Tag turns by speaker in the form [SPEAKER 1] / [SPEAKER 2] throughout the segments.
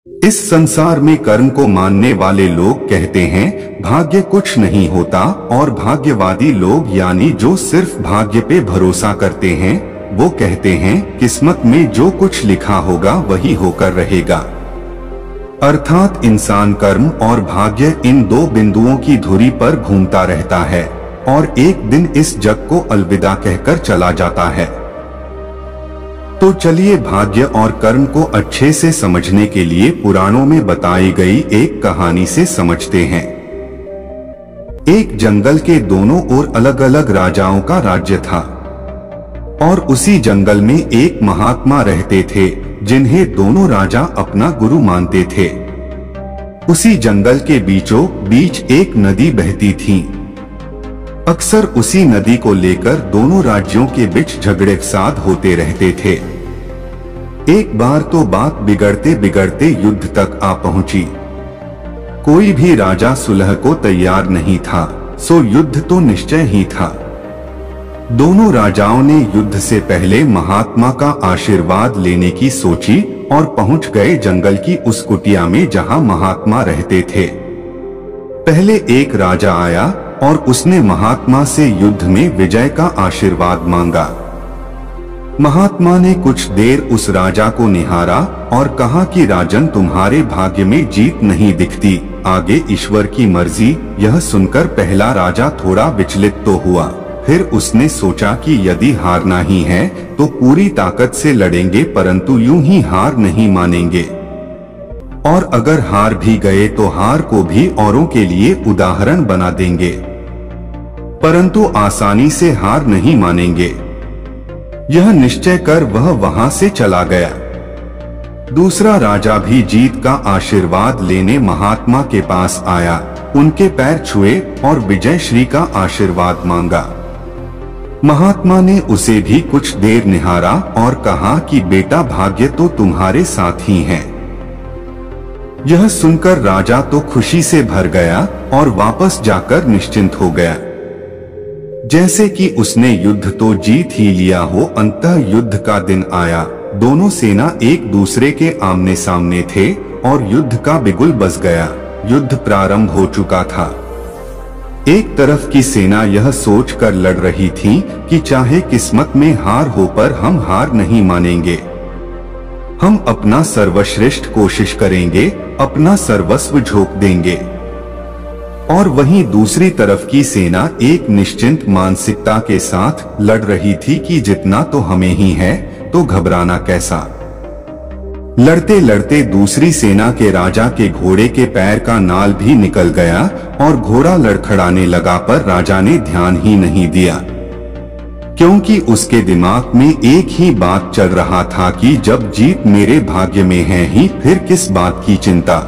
[SPEAKER 1] इस संसार में कर्म को मानने वाले लोग कहते हैं भाग्य कुछ नहीं होता, और भाग्यवादी लोग यानी जो सिर्फ भाग्य पे भरोसा करते हैं वो कहते हैं किस्मत में जो कुछ लिखा होगा वही होकर रहेगा। अर्थात इंसान कर्म और भाग्य इन दो बिंदुओं की धुरी पर घूमता रहता है और एक दिन इस जग को अलविदा कहकर चला जाता है। तो चलिए भाग्य और कर्म को अच्छे से समझने के लिए पुराणों में बताई गई एक कहानी से समझते हैं। एक जंगल के दोनों ओर अलग अलग राजाओं का राज्य था और उसी जंगल में एक महात्मा रहते थे जिन्हें दोनों राजा अपना गुरु मानते थे। उसी जंगल के बीचों बीच एक नदी बहती थी। अक्सर उसी नदी को लेकर दोनों राज्यों के बीच झगड़े फसाद होते रहते थे। एक बार तो बात बिगड़ते बिगड़ते युद्ध तक आ पहुंची। कोई भी राजा सुलह को तैयार नहीं था, सो युद्ध तो निश्चय ही था। दोनों राजाओं ने युद्ध से पहले महात्मा का आशीर्वाद लेने की सोची और पहुंच गए जंगल की उस कुटिया में जहां महात्मा रहते थे। पहले एक राजा आया और उसने महात्मा से युद्ध में विजय का आशीर्वाद मांगा। महात्मा ने कुछ देर उस राजा को निहारा और कहा कि राजन, तुम्हारे भाग्य में जीत नहीं दिखती, आगे ईश्वर की मर्जी। यह सुनकर पहला राजा थोड़ा विचलित तो हुआ, फिर उसने सोचा कि यदि हारना ही है तो पूरी ताकत से लड़ेंगे, परंतु यूं ही हार नहीं मानेंगे, और अगर हार भी गए तो हार को भी औरों के लिए उदाहरण बना देंगे, परंतु आसानी से हार नहीं मानेंगे। यह निश्चय कर वह वहां से चला गया। दूसरा राजा भी जीत का आशीर्वाद लेने महात्मा के पास आया, उनके पैर छुए और विजय श्री का आशीर्वाद मांगा। महात्मा ने उसे भी कुछ देर निहारा और कहा कि बेटा, भाग्य तो तुम्हारे साथ ही है। यह सुनकर राजा तो खुशी से भर गया और वापस जाकर निश्चिंत हो गया, जैसे कि उसने युद्ध तो जीत ही लिया हो। अंततः युद्ध का दिन आया। दोनों सेना एक दूसरे के आमने सामने थे और युद्ध का बिगुल बज गया। युद्ध प्रारंभ हो चुका था। एक तरफ की सेना यह सोचकर लड़ रही थी कि चाहे किस्मत में हार हो पर हम हार नहीं मानेंगे, हम अपना सर्वश्रेष्ठ कोशिश करेंगे, अपना सर्वस्व झोंक देंगे। और वहीं दूसरी तरफ की सेना एक निश्चिंत मानसिकता के साथ लड़ रही थी कि जितना तो हमें ही है, तो घबराना कैसा। लड़ते लड़ते दूसरी सेना के राजा के घोड़े के पैर का नाल भी निकल गया और घोड़ा लड़खड़ाने लगा, पर राजा ने ध्यान ही नहीं दिया, क्योंकि उसके दिमाग में एक ही बात चल रहा था कि जब जीत मेरे भाग्य में है ही फिर किस बात की चिंता।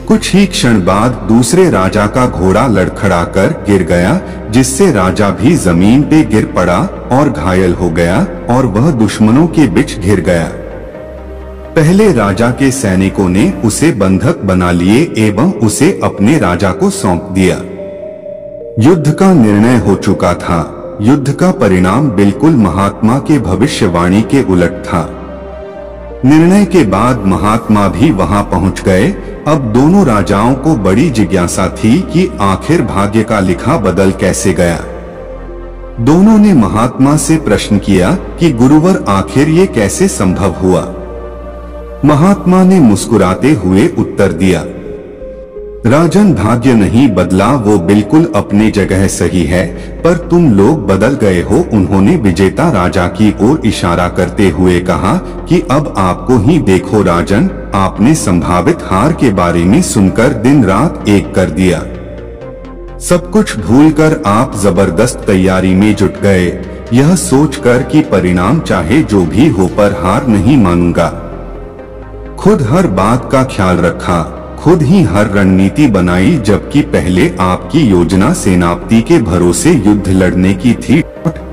[SPEAKER 1] कुछ ही क्षण बाद दूसरे राजा का घोड़ा लड़खड़ाकर गिर गया, जिससे राजा भी जमीन पे गिर पड़ा और घायल हो गया और वह दुश्मनों के बीच घिर गया। पहले राजा के सैनिकों ने उसे बंधक बना लिए एवं उसे अपने राजा को सौंप दिया। युद्ध का निर्णय हो चुका था। युद्ध का परिणाम बिल्कुल महात्मा के भविष्यवाणी के उलट था। निर्णय के बाद महात्मा भी वहां पहुंच गए। अब दोनों राजाओं को बड़ी जिज्ञासा थी कि आखिर भाग्य का लिखा बदल कैसे गया। दोनों ने महात्मा से प्रश्न किया कि गुरुवर, आखिर ये कैसे संभव हुआ। महात्मा ने मुस्कुराते हुए उत्तर दिया, राजन, भाग्य नहीं बदला, वो बिल्कुल अपने जगह सही है, पर तुम लोग बदल गए हो। उन्होंने विजेता राजा की ओर इशारा करते हुए कहा कि अब आपको ही देखो राजन, आपने संभावित हार के बारे में सुनकर दिन रात एक कर दिया। सब कुछ भूलकर आप जबरदस्त तैयारी में जुट गए, यह सोचकर कि परिणाम चाहे जो भी हो पर हार नहीं मानूंगा। खुद हर बात का ख्याल रखा, खुद ही हर रणनीति बनाई, जबकि पहले आपकी योजना सेनापति के भरोसे युद्ध लड़ने की थी।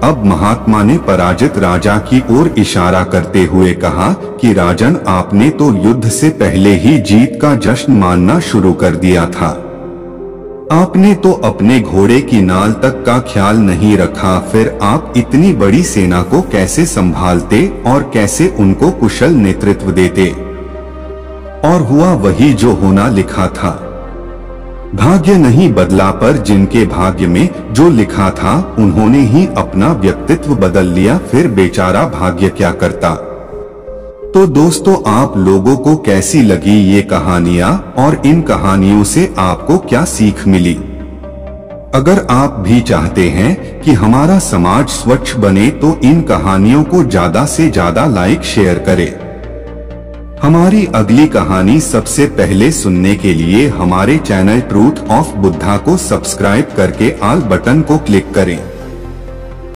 [SPEAKER 1] अब महात्मा ने पराजित राजा की ओर इशारा करते हुए कहा कि राजन, आपने तो युद्ध से पहले ही जीत का जश्न मानना शुरू कर दिया था। आपने तो अपने घोड़े की नाल तक का ख्याल नहीं रखा, फिर आप इतनी बड़ी सेना को कैसे संभालते और कैसे उनको कुशल नेतृत्व देते। और हुआ वही जो होना लिखा था। भाग्य नहीं बदला, पर जिनके भाग्य में जो लिखा था उन्होंने ही अपना व्यक्तित्व बदल लिया, फिर बेचारा भाग्य क्या करता। तो दोस्तों, आप लोगों को कैसी लगी ये कहानियां और इन कहानियों से आपको क्या सीख मिली? अगर आप भी चाहते हैं कि हमारा समाज स्वच्छ बने तो इन कहानियों को ज्यादा से ज्यादा लाइक शेयर करें। हमारी अगली कहानी सबसे पहले सुनने के लिए हमारे चैनल ट्रूथ ऑफ बुद्धा को सब्सक्राइब करके ऑल बटन को क्लिक करें।